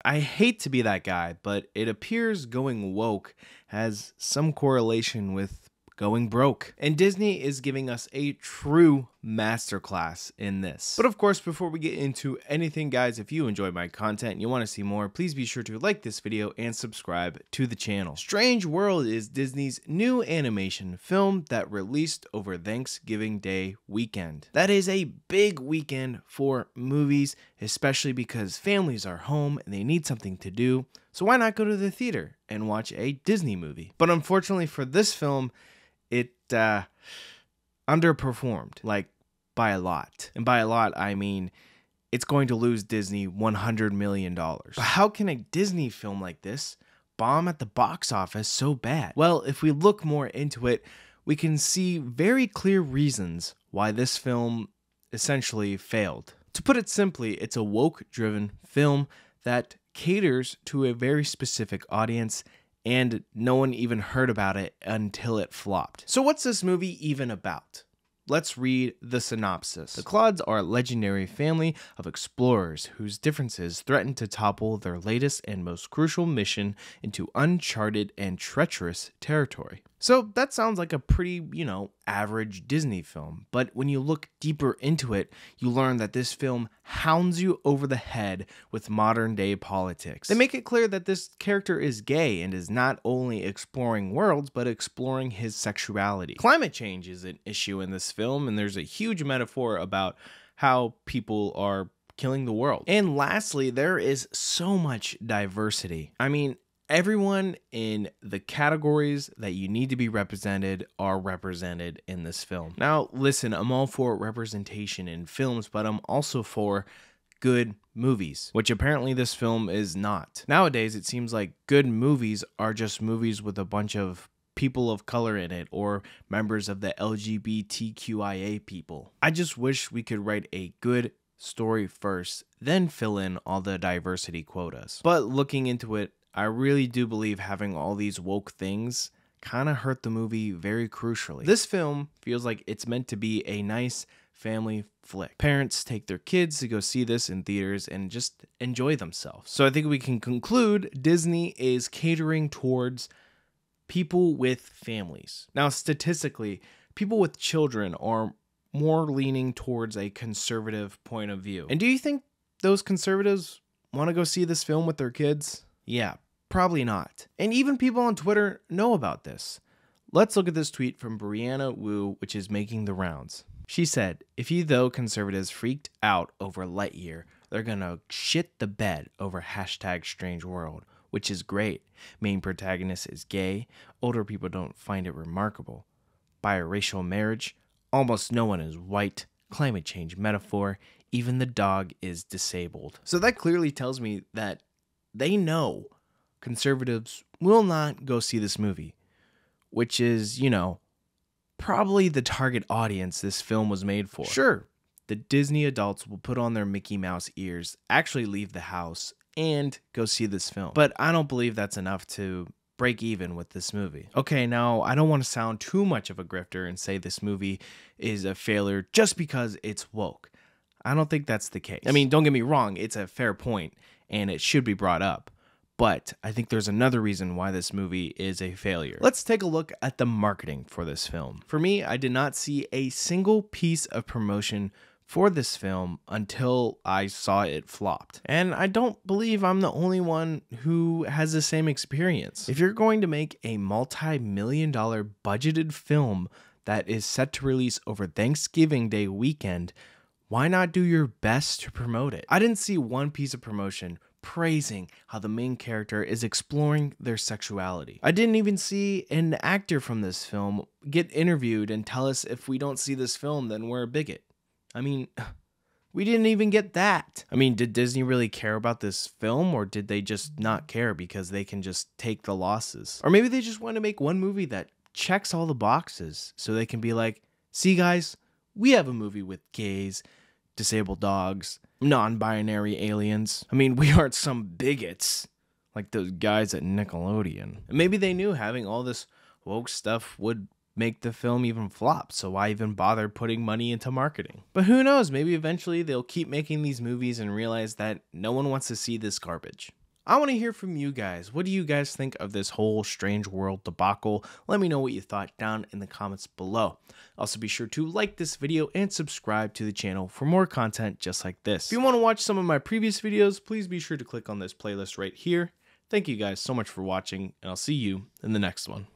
I hate to be that guy, but it appears going woke has some correlation with going broke. And Disney is giving us a true masterclass in this. But of course, before we get into anything, guys, if you enjoy my content and you want to see more, please be sure to like this video and subscribe to the channel. Strange World is Disney's new animation film that released over Thanksgiving Day weekend. That is a big weekend for movies, especially because families are home and they need something to do. So why not go to the theater and watch a Disney movie? But unfortunately for this film, it underperformed, like, by a lot. And by a lot, I mean it's going to lose Disney $100 million. But how can a Disney film like this bomb at the box office so bad? Well, if we look more into it, we can see very clear reasons why this film essentially failed. To put it simply, it's a woke-driven film that caters to a very specific audience, and no one even heard about it until it flopped. So what's this movie even about? Let's read the synopsis. The Claudes are a legendary family of explorers whose differences threaten to topple their latest and most crucial mission into uncharted and treacherous territory. So that sounds like a pretty, average Disney film. But when you look deeper into it, you learn that this film hounds you over the head with modern day politics. They make it clear that this character is gay and is not only exploring worlds, but exploring his sexuality. Climate change is an issue in this film, and there's a huge metaphor about how people are killing the world. And lastly, there is so much diversity. I mean, everyone in the categories that you need to be represented are represented in this film. Now, listen, I'm all for representation in films, but I'm also for good movies, which apparently this film is not. Nowadays, it seems like good movies are just movies with a bunch of people of color in it or members of the LGBTQIA people. I just wish we could write a good story first, then fill in all the diversity quotas. But looking into it, I really do believe having all these woke things kind of hurt the movie very crucially. This film feels like it's meant to be a nice family flick. Parents take their kids to go see this in theaters and just enjoy themselves. So I think we can conclude Disney is catering towards people with families. Now, statistically, people with children are more leaning towards a conservative point of view. And do you think those conservatives want to go see this film with their kids? Yeah, probably not. And even people on Twitter know about this. Let's look at this tweet from Brianna Wu, which is making the rounds. She said, if you though conservatives freaked out over Lightyear, they're gonna shit the bed over #Strange World, which is great. Main protagonist is gay. Older people don't find it remarkable. Biracial marriage. Almost no one is white. Climate change metaphor. Even the dog is disabled. So that clearly tells me that they know conservatives will not go see this movie, which is, probably the target audience this film was made for. Sure, the Disney adults will put on their Mickey Mouse ears, actually leave the house, and go see this film. But I don't believe that's enough to break even with this movie. Okay, now I don't want to sound too much of a grifter and say this movie is a failure just because it's woke. I don't think that's the case. I mean, don't get me wrong, it's a fair point and it should be brought up. But I think there's another reason why this movie is a failure. Let's take a look at the marketing for this film. For me, I did not see a single piece of promotion for this film until I saw it flopped. And I don't believe I'm the only one who has the same experience. If you're going to make a multi-million-dollar budgeted film that is set to release over Thanksgiving Day weekend, why not do your best to promote it? I didn't see one piece of promotion praising how the main character is exploring their sexuality. I didn't even see an actor from this film get interviewed and tell us if we don't see this film, then we're a bigot. I mean, we didn't even get that. I mean, did Disney really care about this film, or did they just not care because they can just take the losses? Or maybe they just want to make one movie that checks all the boxes so they can be like, see guys, we have a movie with gays, disabled dogs, non-binary aliens. I mean, we aren't some bigots like those guys at Nickelodeon. And maybe they knew having all this woke stuff would make the film even flop, so why even bother putting money into marketing? But who knows, maybe eventually they'll keep making these movies and realize that no one wants to see this garbage. I want to hear from you guys. What do you guys think of this whole Strange World debacle? Let me know what you thought down in the comments below. Also, be sure to like this video and subscribe to the channel for more content just like this. If you want to watch some of my previous videos, please be sure to click on this playlist right here. Thank you guys so much for watching, and I'll see you in the next one.